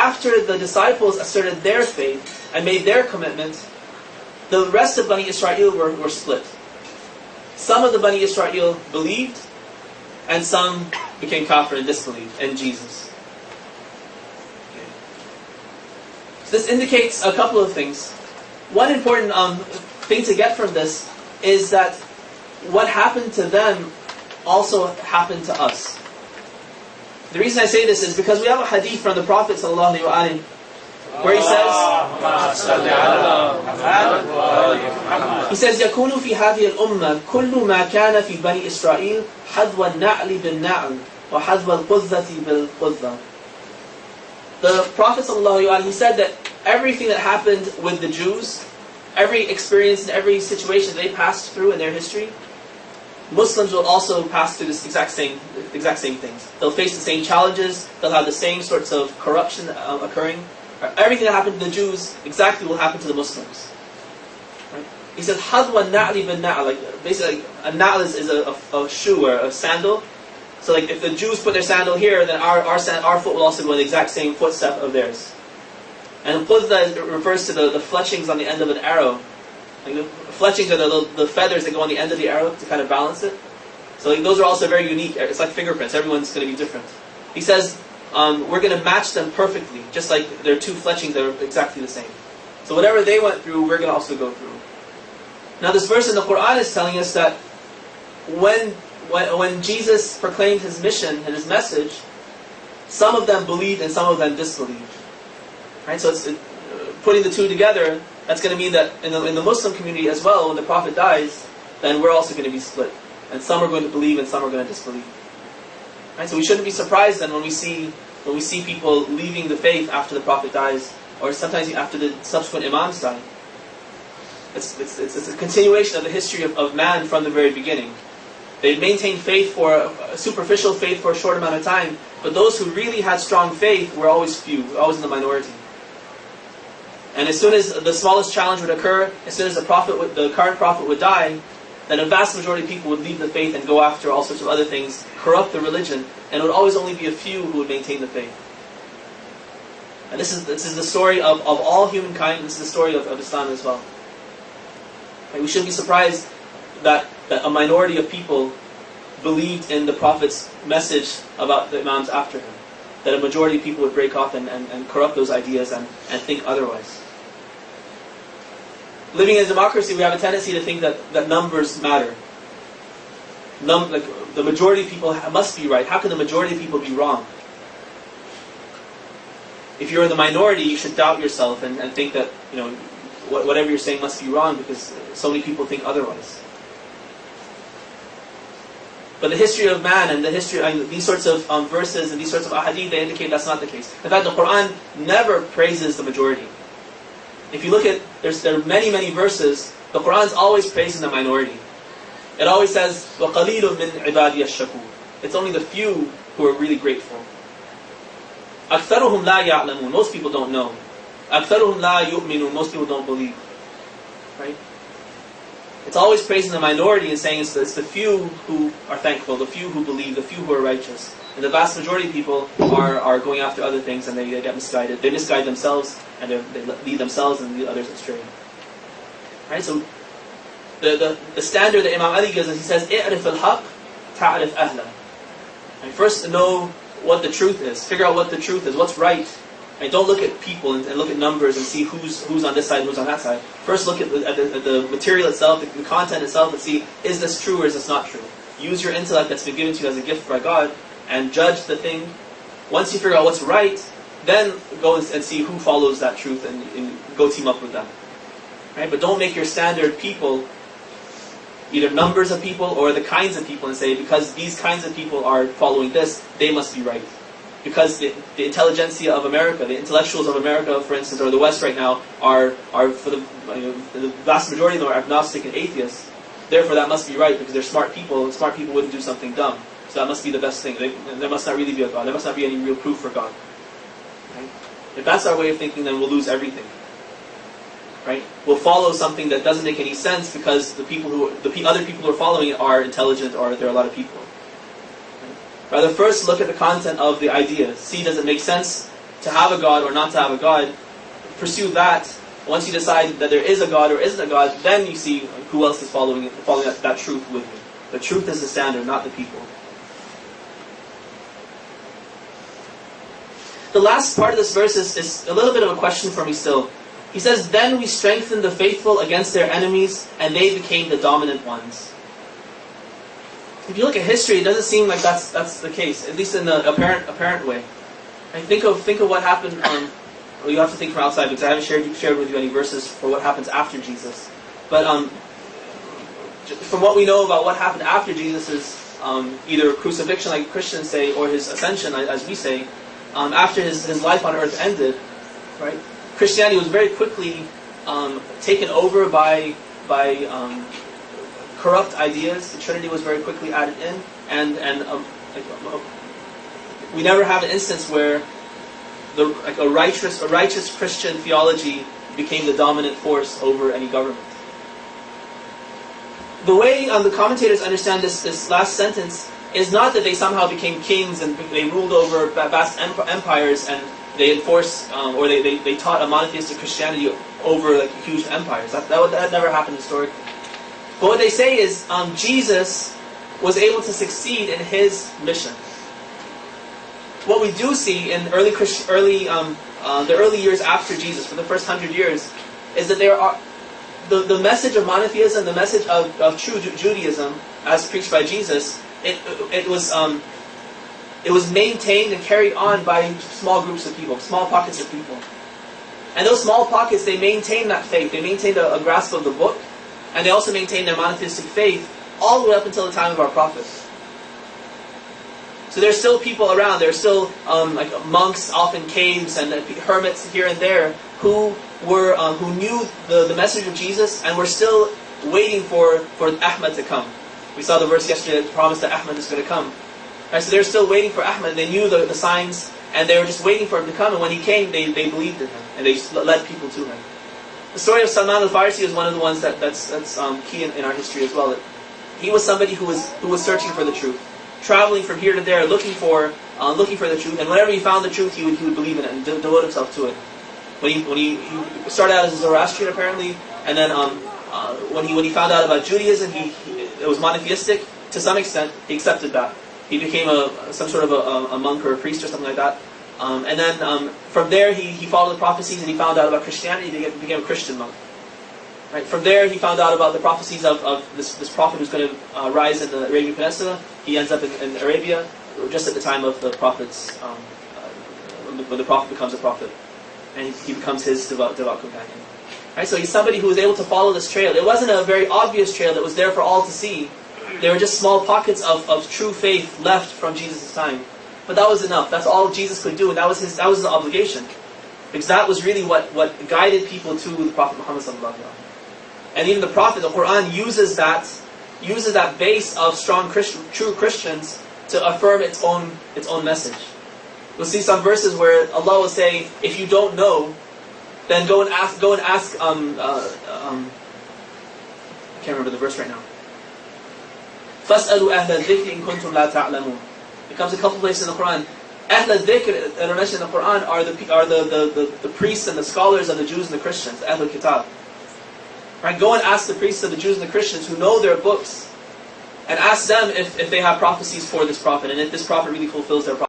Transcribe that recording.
after the disciples asserted their faith and made their commitment, the rest of Bani Israel were split. Some of the Bani Israel believed, and some became kafir and disbelieved in Jesus. Okay. So this indicates a couple of things. One important thing to get from this is that what happened to them also happened to us. The reason I say this is because we have a hadith from the Prophet ﷺ where he says, يَكُونُ فِي هَذِهِ الْأُمَّةِ كُلُّ مَا كَانَ فِي بَنِي إِسْرَائِيلِ حَذْوَ النَّعْلِ بِالنَّعْلِ وَحَذْوَ الْقُذَّةِ بِالْقُذَّةِ. The Prophet ﷺ, he said that everything that happened with the Jews, every experience and every situation they passed through in their history, Muslims will also pass through this exact same things. They'll face the same challenges. They'll have the same sorts of corruption occurring. Everything that happened to the Jews exactly will happen to the Muslims. Right? He says, "Hadwa na'li bin na'al." Like basically, a na'al is a shoe or a sandal. So, like if the Jews put their sandal here, then our foot will also go in the exact same footstep of theirs. And qudda refers to the fletchings on the end of an arrow. Like the fletchings are the feathers that go on the end of the arrow to kind of balance it. So like, those are also very unique. It's like fingerprints. Everyone's going to be different. He says, we're going to match them perfectly, just like there are two fletchings that are exactly the same. So whatever they went through, we're going to also go through. Now this verse in the Quran is telling us that when Jesus proclaimed his mission and his message, some of them believed and some of them disbelieved. Right? So it's putting the two together. That's going to mean that in the Muslim community as well, when the Prophet dies, then we're also going to be split. And some are going to believe and some are going to disbelieve. Right? So we shouldn't be surprised then when we see people leaving the faith after the Prophet dies, or sometimes after the subsequent Imams die. It's a continuation of the history of man from the very beginning. They maintained faith a superficial faith for a short amount of time, but those who really had strong faith were always few, always in the minority. And as soon as the smallest challenge would occur, as soon as the current prophet would die, then a vast majority of people would leave the faith and go after all sorts of other things, corrupt the religion, and it would always only be a few who would maintain the faith. And this is the story of all humankind. This is the story of Islam as well. And we shouldn't be surprised that a minority of people believed in the Prophet's message about the Imams after him. That a majority of people would break off and corrupt those ideas and think otherwise. Living in a democracy, we have a tendency to think that numbers matter. Like the majority of people must be right. How can the majority of people be wrong? If you're in the minority, you should doubt yourself and think that whatever you're saying must be wrong because so many people think otherwise. But the history of man and the history, these sorts of verses and these sorts of ahadith, they indicate that's not the case. In fact, the Quran never praises the majority. If you look at, there are many, many verses, the Quran's always praising the minority. It always says, وَقَلِيلٌ مِّنْ عِبَادِيَ الشَّكُورِ. It's only the few who are really grateful. أَكْثَرُهُمْ لَا يَعْلَمُونَ. Most people don't know. أَكْثَرُهُمْ لَا يُؤْمِنُونَ. Most people don't believe. Right? It's always praising the minority and saying it's the few who are thankful, the few who believe, the few who are righteous. And the vast majority of people are going after other things and they get misguided. They misguide themselves and they lead themselves and lead others astray. Right? So the standard that Imam Ali gives us, he says, "I'rif al-haq, ta'rif ahla." And first know what the truth is. Figure out what the truth is, what's right. And don't look at people and look at numbers and see who's on this side, who's on that side. First look at the material itself, the content itself, and see, is this true or is this not true? Use your intellect that's been given to you as a gift by God and judge the thing. Once you figure out what's right, then go and see who follows that truth and go team up with them. Right? But don't make your standard people either numbers of people or the kinds of people and say, because these kinds of people are following this, they must be right. Because the intelligentsia of America, the intellectuals of America, for instance, or the West right now, are for the vast majority of them are agnostic and atheists. Therefore, that must be right because they're smart people. Smart people wouldn't do something dumb. So that must be the best thing. There must not really be a God. There must not be any real proof for God. Right? If that's our way of thinking, then we'll lose everything. Right? We'll follow something that doesn't make any sense because the other people who are following it are intelligent or there are a lot of people. Rather, first look at the content of the idea. See, does it make sense? to have a God or not to have a God, pursue that. Once you decide that there is a God or isn't a God, then you see who else is following that truth with you. The truth is the standard, not the people. The last part of this verse is a little bit of a question for me still. He says, "Then we strengthened the faithful against their enemies, and they became the dominant ones." If you look at history, it doesn't seem like that's the case, at least in the apparent way. And think of what happened. Well, you have to think from outside, because I haven't shared with you any verses for what happens after Jesus. But from what we know about what happened after Jesus' either crucifixion, like Christians say, or his ascension, as we say, after his life on earth ended, right? Christianity was very quickly taken over by corrupt ideas. The Trinity was very quickly added in, and we never have an instance where a righteous Christian theology became the dominant force over any government. The way the commentators understand this last sentence is not that they somehow became kings and they ruled over vast empires and they enforced or they taught a monotheistic Christianity over like huge empires. That never happened historically. But what they say is Jesus was able to succeed in his mission. What we do see in the early years after Jesus, for the first 100 years, is that there are the message of monotheism, the message of true Judaism, as preached by Jesus. It was maintained and carried on by small groups of people, small pockets of people. And those small pockets, they maintained that faith. They maintained a grasp of the book, and they also maintained their monotheistic faith all the way up until the time of our prophets. So there's still people around. There's still like monks off in caves and hermits here and there who knew the message of Jesus and were still waiting for Ahmad to come. We saw the verse yesterday that promised that Ahmad is going to come. Right, so they're still waiting for Ahmad. They knew the signs, and they were just waiting for him to come. And when he came, they believed in him, and they just led people to him. The story of Salman al-Farsi is one of the ones that's key in our history as well. He was somebody who was searching for the truth, traveling from here to there, looking for the truth. And whenever he found the truth, he would believe in it and devote himself to it. When he started out as a Zoroastrian apparently, and then when he found out about Judaism, it was monotheistic to some extent. He accepted that. He became some sort of a monk or a priest or something like that. And then from there he followed the prophecies and he found out about Christianity. He became a Christian monk. Right. From there he found out about the prophecies of this prophet who's going to rise in the Arabian Peninsula. He ends up in Arabia just at the time of the prophet's when the prophet becomes a prophet, and he becomes his devout companion. Right. So he's somebody who was able to follow this trail. It wasn't a very obvious trail that was there for all to see. There were just small pockets of true faith left from Jesus' time. But that was enough. That's all Jesus could do, and that was his obligation. Because that was really what guided people to the Prophet Muhammad sallallahu alaihi wasallam. And even the Prophet, the Quran uses that base of strong true Christians to affirm its own message. We'll see some verses where Allah will say, if you don't know, then go and ask I can't remember the verse right now. فَاسْأَلُوا أَهْلَ الذِّكْرِ إِن كُنْتُمْ لَا تَعْلَمُونَ. It comes a couple places in the Quran. Ahl al-Dhikr that are mentioned in the Quran are the priests and the scholars of the Jews and the Christians, Ahl al-Kitab. Right? Go and ask the priests of the Jews and the Christians who know their books, and ask them if they have prophecies for this prophet, and if this prophet really fulfills their prophecy.